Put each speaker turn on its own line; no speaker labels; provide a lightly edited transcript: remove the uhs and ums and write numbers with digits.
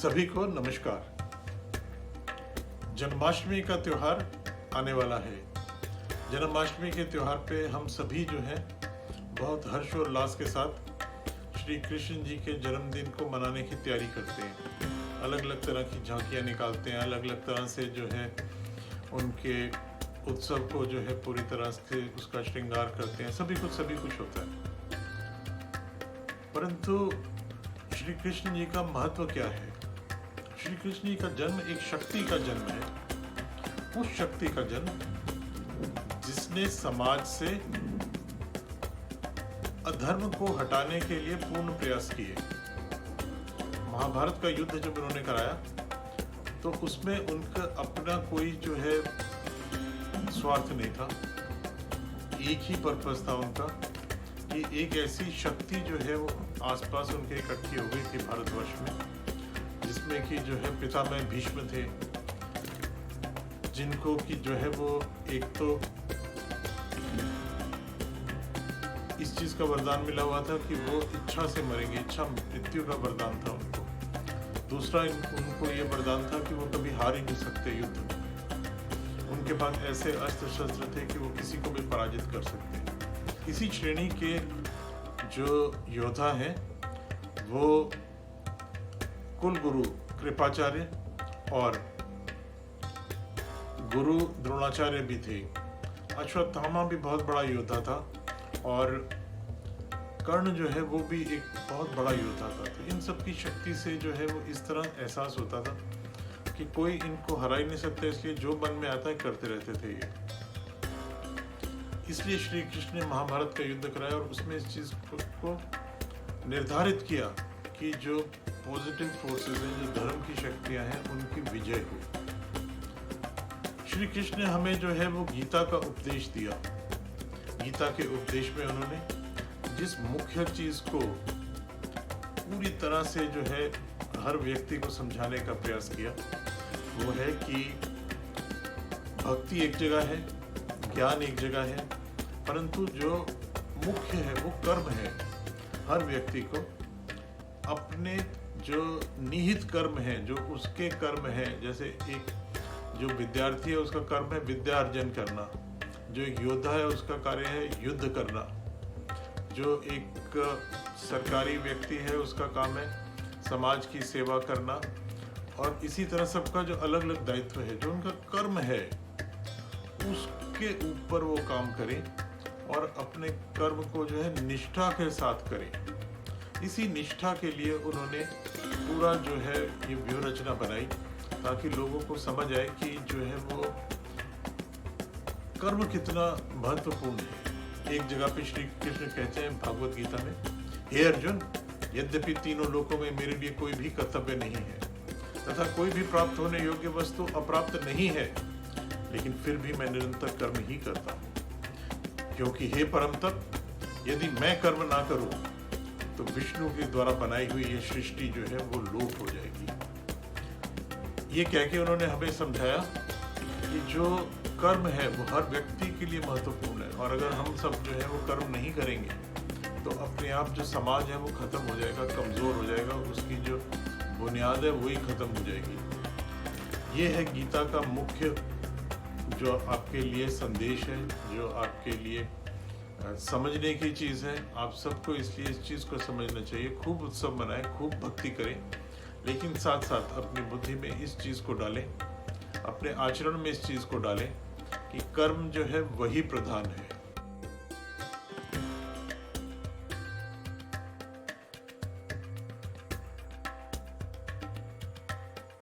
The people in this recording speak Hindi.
सभी को नमस्कार। जन्माष्टमी का त्योहार आने वाला है। जन्माष्टमी के त्योहार पे हम सभी जो है बहुत हर्ष और उल्लास के साथ श्री कृष्ण जी के जन्मदिन को मनाने की तैयारी करते हैं। अलग अलग तरह की झांकियाँ निकालते हैं, अलग अलग तरह से जो है उनके उत्सव को जो है पूरी तरह से उसका श्रृंगार करते हैं। सभी कुछ होता है, परंतु श्री कृष्ण जी का महत्व क्या है? श्री कृष्ण जी का जन्म एक शक्ति का जन्म है। उस शक्ति का जन्म जिसने समाज से अधर्म को हटाने के लिए पूर्ण प्रयास किए। महाभारत का युद्ध जब उन्होंने कराया तो उसमें उनका अपना कोई जो है स्वार्थ नहीं था। एक ही पर्पस था उनका कि एक ऐसी शक्ति जो है वो आसपास उनके इकट्ठी हो गई थी भारतवर्ष में, जिसमें कि जो है पितामह भीष्म थे, जिनको कि जो है वो एक तो इस चीज का वरदान मिला हुआ था कि वो इच्छा से मरेंगे, इच्छा मृत्यु का वरदान था उनको। दूसरा उनको ये वरदान था कि वो कभी हार ही नहीं सकते युद्ध में। उनके पास ऐसे अस्त्र शस्त्र थे कि वो किसी को भी पराजित कर सकते। इसी श्रेणी के जो योद्धा हैं वो कुल गुरु कृपाचार्य और गुरु द्रोणाचार्य भी थे। अश्वत्थामा भी बहुत बड़ा योद्धा था और कर्ण जो है वो भी एक बहुत बड़ा योद्धा था। तो इन सब की शक्ति से जो है वो इस तरह एहसास होता था कि कोई इनको हरा ही नहीं सकता, इसलिए जो मन में आता है करते रहते थे ये। इसलिए श्री कृष्ण ने महाभारत का युद्ध कराया और उसमें इस चीज को निर्धारित किया कि जो पॉजिटिव फोर्सेस हैं, जो धर्म की शक्तियां हैं, उनकी विजय हो। श्री कृष्ण ने हमें जो है वो गीता का उपदेश दिया। गीता के उपदेश में उन्होंने जिस मुख्य चीज को पूरी तरह से जो है हर व्यक्ति को समझाने का प्रयास किया वो है कि भक्ति एक जगह है, ज्ञान एक जगह है, परंतु जो मुख्य है वो कर्म है। हर व्यक्ति को अपने जो निहित कर्म है, जो उसके कर्म है, जैसे एक जो विद्यार्थी है उसका कर्म है विद्या अर्जन करना, जो एक योद्धा है उसका कार्य है युद्ध करना, जो एक सरकारी व्यक्ति है उसका काम है समाज की सेवा करना, और इसी तरह सबका जो अलग अलग दायित्व है, जो उनका कर्म है उसके ऊपर वो काम करें और अपने कर्म को जो है निष्ठा के साथ करें। इसी निष्ठा के लिए उन्होंने पूरा जो है ये व्यूह रचना बनाई ताकि लोगों को समझ आए कि जो है वो कर्म कितना महत्वपूर्ण है। एक जगह पे श्री कृष्ण कहते हैं भागवत गीता में, हे अर्जुन, यद्यपि तीनों लोकों में मेरे लिए कोई भी कर्तव्य नहीं है तथा कोई भी प्राप्त होने योग्य वस्तु अप्राप्त नहीं है, लेकिन फिर भी मैं निरंतर कर्म ही करता हूँ, क्योंकि हे परम तप, यदि मैं कर्म ना करूं तो विष्णु के द्वारा बनाई हुई ये सृष्टि जो है वो लोप हो जाएगी। ये कह के उन्होंने हमें समझाया कि जो कर्म है वो हर व्यक्ति के लिए महत्वपूर्ण है, और अगर हम सब जो है वो कर्म नहीं करेंगे तो अपने आप जो समाज है वो खत्म हो जाएगा, कमजोर हो जाएगा, उसकी जो बुनियाद है वही खत्म हो जाएगी। ये है गीता का मुख्य जो आपके लिए संदेश है, जो आपके लिए समझने की चीज़ है। आप सबको इसलिए इस चीज़ को समझना चाहिए। खूब उत्सव मनाएं, खूब भक्ति करें, लेकिन साथ साथ अपनी बुद्धि में इस चीज़ को डालें, अपने आचरण में इस चीज़ को डालें कि कर्म जो है वही प्रधान है।